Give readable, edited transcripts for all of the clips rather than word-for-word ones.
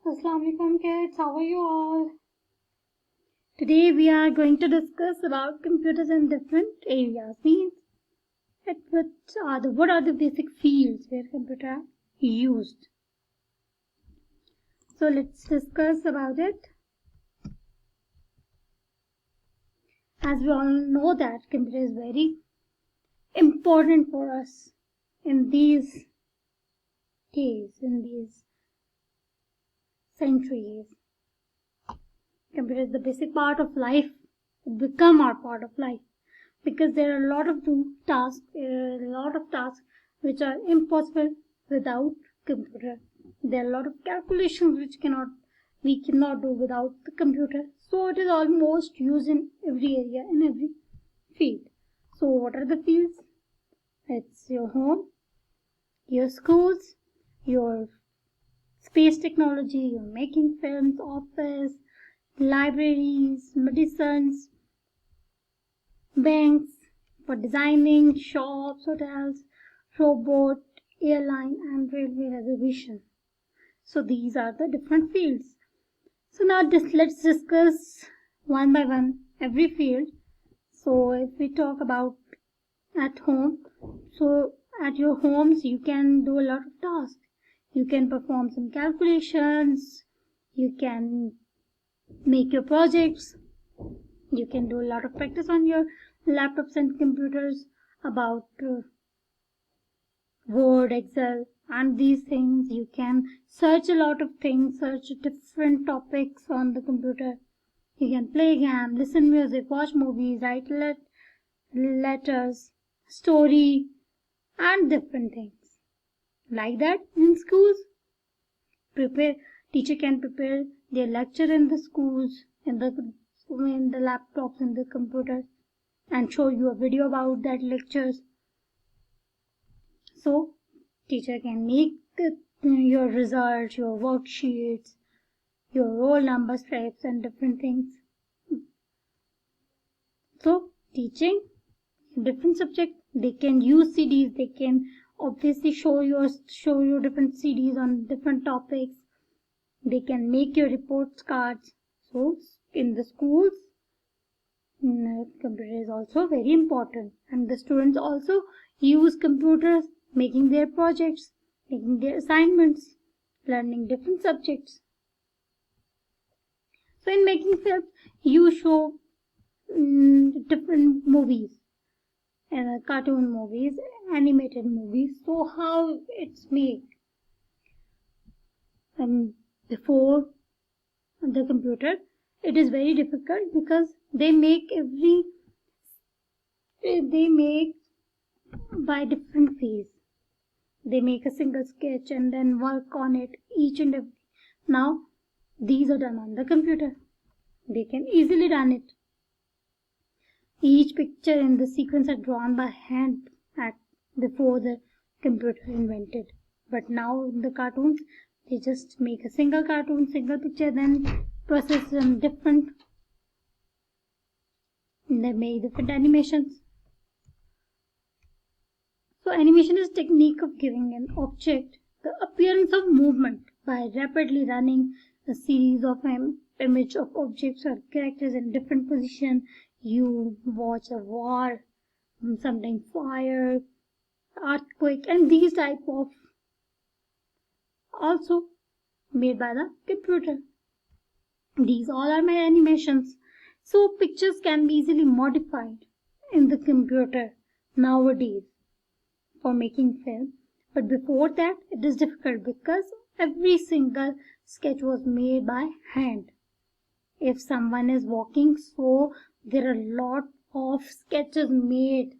Assalamualaikum kids, how are you all? Today we are going to discuss about computers in different areas. What are the basic fields where computers are used? So let's discuss about it. As we all know that computer is very important for us in these days, in these centuries. Computer is the basic part of life. It become our part of life because there are a lot of tasks which are impossible without computer. There are a lot of calculations which we cannot do without the computer. So it is almost used in every area, in every field. So what are the fields? It's your home, your schools, your space technology, your making films, office, libraries, medicines, banks, for designing, shops, hotels, robot, airline, and railway reservation. So these are the different fields. So now let's discuss one by one every field. So if we talk about at home, so at your homes you can do a lot of tasks. You can perform some calculations, you can make your projects, you can do a lot of practice on your laptops and computers about Word, Excel, and these things. You can search a lot of things, search different topics on the computer. You can play games, listen music, watch movies, write letters, story, and different things. Like that in schools, teacher can prepare their lecture in the schools, in the laptops, in the computers, and show you a video about that lectures. So teacher can make your results, your worksheets, your roll number scripts, and different things. So teaching different subjects, they can use CDs, they can obviously show you different CDs on different topics. They can make your reports cards. So in the schools, computer is also very important, and the students also use computers making their projects, making their assignments, learning different subjects. So in making films, you show different movies, cartoon movies, animated movies. So how it's made before the computer, it is very difficult because they make by different phase. They make a single sketch and then work on it each and every. Now these are done on the computer. They can easily done it. Each picture in the sequence are drawn by hand before the computer invented. But now in the cartoons, they just make a single cartoon, single picture, then process them different. They make different animations. So animation is technique of giving an object the appearance of movement by rapidly running a series of image of objects or characters in different position. You watch a war, something fire, earthquake, and these type of also made by the computer. These all are my animations. So pictures can be easily modified in the computer nowadays for making film. But before that, it is difficult because every single sketch was made by hand. If someone is walking, so there are a lot of sketches made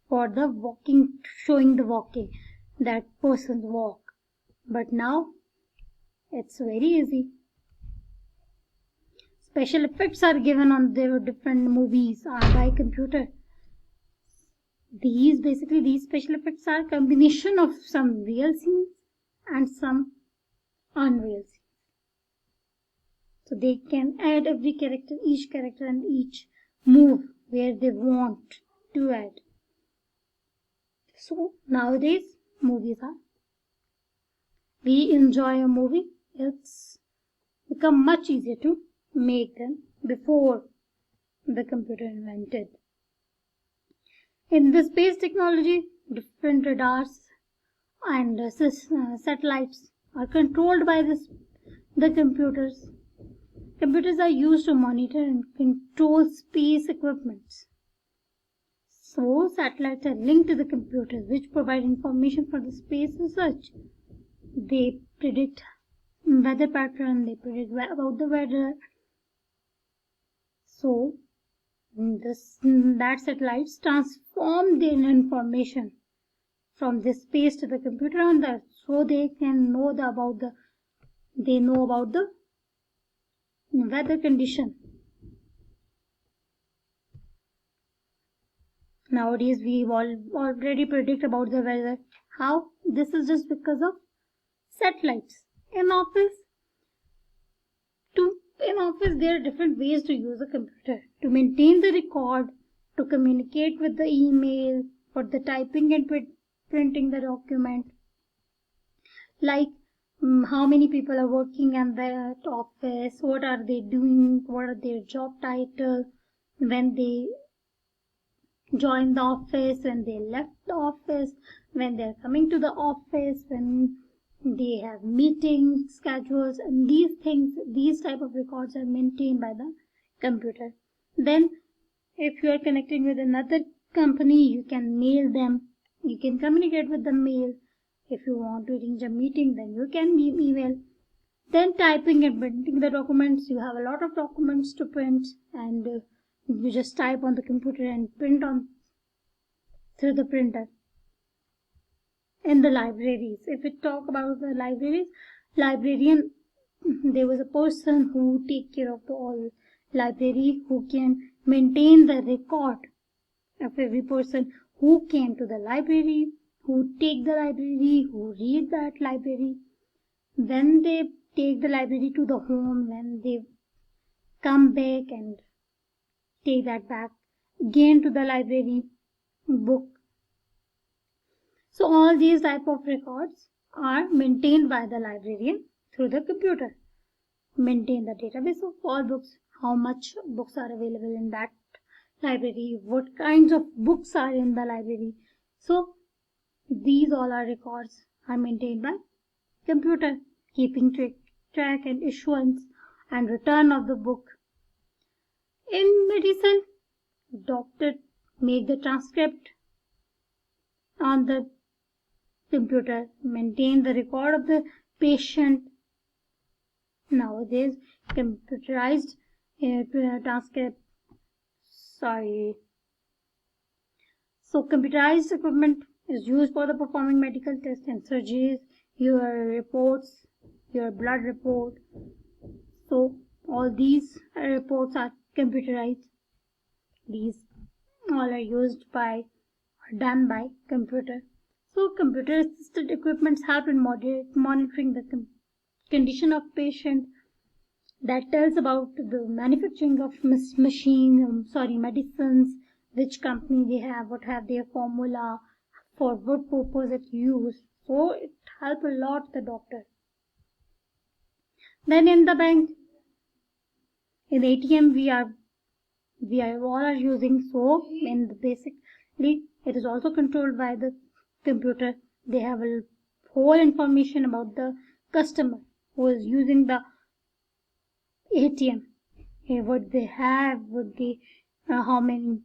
for the walking, showing the walking, that person's walk. But now it's very easy. Special effects are given on their different movies by computer. These special effects are a combination of some real scenes and some unreal scenes. So they can add each character and each move where they want to add. So nowadays movies are we enjoy a movie, it's become much easier to make them before the computer invented. In the space technology, different radars and satellites are controlled by the computers. Computers are used to monitor and control space equipment. So, satellites are linked to the computers, which provide information for the space research. They predict weather pattern, they predict about the weather. So, that satellites transform their information from the space to the computer on the Earth, so they can know about the weather condition. Nowadays we already predict about the weather. How? This is just because of satellites. In office there are different ways to use a computer: to maintain the record, to communicate with the email, for the typing and printing the document, like how many people are working in that office, what are they doing, what are their job title, when they join the office, when they left the office, when they're coming to the office, when they have meeting schedules, and these type of records are maintained by the computer. Then if you are connecting with another company, you can mail them, you can communicate with the mail. If you want to arrange a meeting, then you can email. Then typing and printing the documents, you have a lot of documents to print, and you just type on the computer and print on through the printer. In the libraries, if we talk about the libraries, librarian, there was a person who take care of the all library, who can maintain the record of every person who came to the library, who take the library, who read that library. When they take the library to the home, when they come back and take that back again to the library book. So all these type of records are maintained by the librarian through the computer. Maintain the database of all books, how much books are available in that library, what kinds of books are in the library. So these all are records are maintained by computer, keeping track and issuance and return of the book. In medicine, doctor make the transcript on the computer, maintain the record of the patient. Nowadays, computerized transcript. So computerized equipment is used for the performing medical tests and surgeries, your reports, your blood report. So all these reports are computerized. These all are done by computer. So computer assisted equipments help in monitoring the condition of patient. That tells about the manufacturing of medicines, which company they have, what have their formula, for what purpose it's used. So it helps a lot the doctor. Then in the bank, in the ATM we all are using. So in the basically it is also controlled by the computer. They have a whole information about the customer who is using the ATM, what they have, how many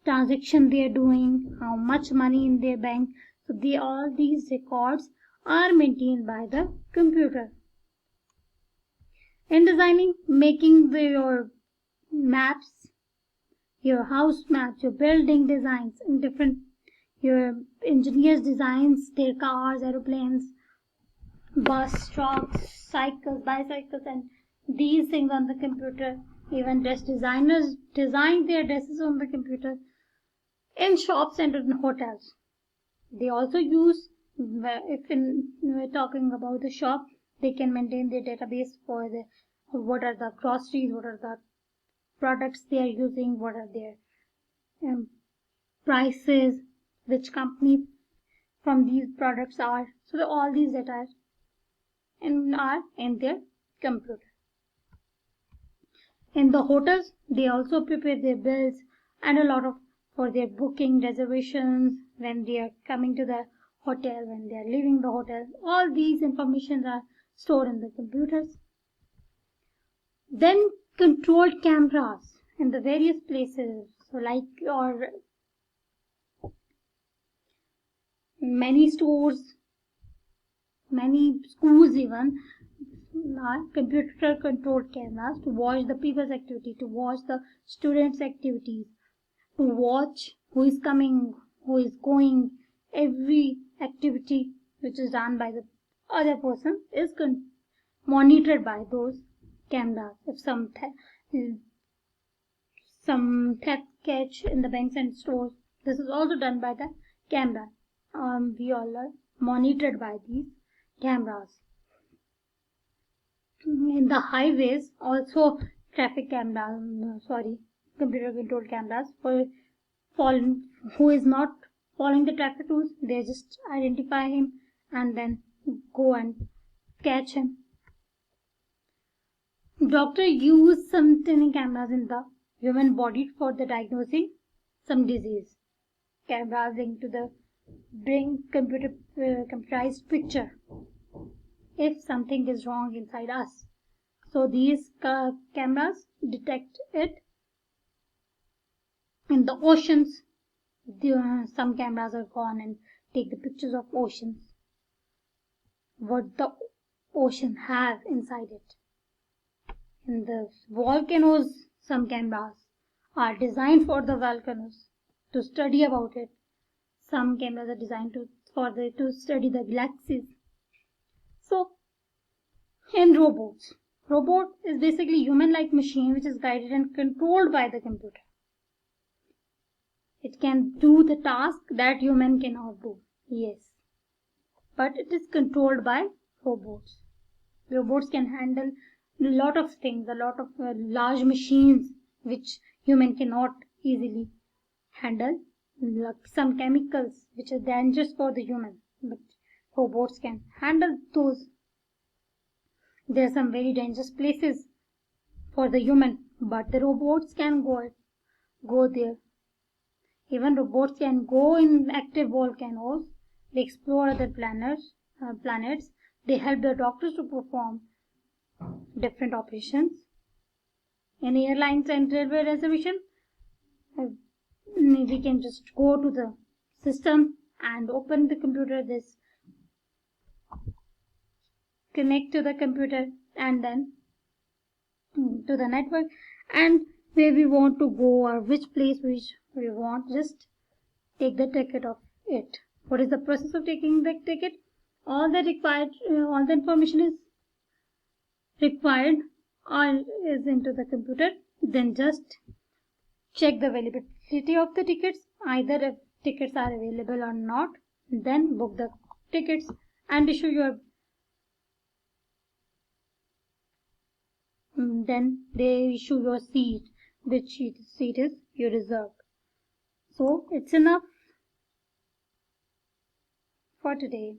transactions they are doing, how much money in their bank. So all these records are maintained by the computer. In designing, making your maps, your house maps, your building designs, and your engineers designs their cars, aeroplanes, bus, trucks, cycles, bicycles, and these things on the computer. Even dress designers design their dresses on the computer. In shops and in hotels, they also use, if we're talking about the shop, they can maintain their database for what are the groceries, what are the products they are using, what are their prices, which company from these products are. So all these data are in their computer. In the hotels, they also prepare their bills and a lot of for their booking, reservations, when they are coming to the hotel, when they are leaving the hotel. All these information are stored in the computers. Then controlled cameras in the various places, so like your many stores, many schools even are computer controlled cameras to watch the people's activity, to watch the students' activities, to watch who is coming, who is going. Every activity which is done by the other person is monitored by those cameras. If some theft catch in the banks and stores, this is also done by the camera. We all are monitored by these cameras. In the highways, also traffic cameras, computer controlled cameras for who is not following the traffic rules, they just identify him and then go and catch him. Doctor use some tiny cameras in the human body for the diagnosing some disease. Cameras linked to the bring computerized picture if something is wrong inside us. So these cameras detect it. In the oceans, some cameras are gone and take the pictures of oceans, what the ocean has inside it. In the volcanoes, some cameras are designed for the volcanoes to study about it. Some cameras are designed to study the galaxies. So in robots, robot is basically human-like machine which is guided and controlled by the computer. It can do the task that human cannot do, yes, but it is controlled by robots. Robots can handle a lot of things, a lot of large machines which human cannot easily handle, like some chemicals which are dangerous for the human, but robots can handle those. There are some very dangerous places for the human, but the robots can go there. Even robots can go in active volcanoes. They explore other planets. They help the doctors to perform different operations. In airlines and railway reservation, we can just go to the system and open the computer. This connect to the computer and then to the network, and where we want to go or which place which we want, just take the ticket of it. What is the process of taking the ticket? All the information is required or is into the computer. Then just check the availability of the tickets, either if tickets are available or not. Then book the tickets and issue your. Then they issue your seat, which seat is you reserved. So it's enough for today.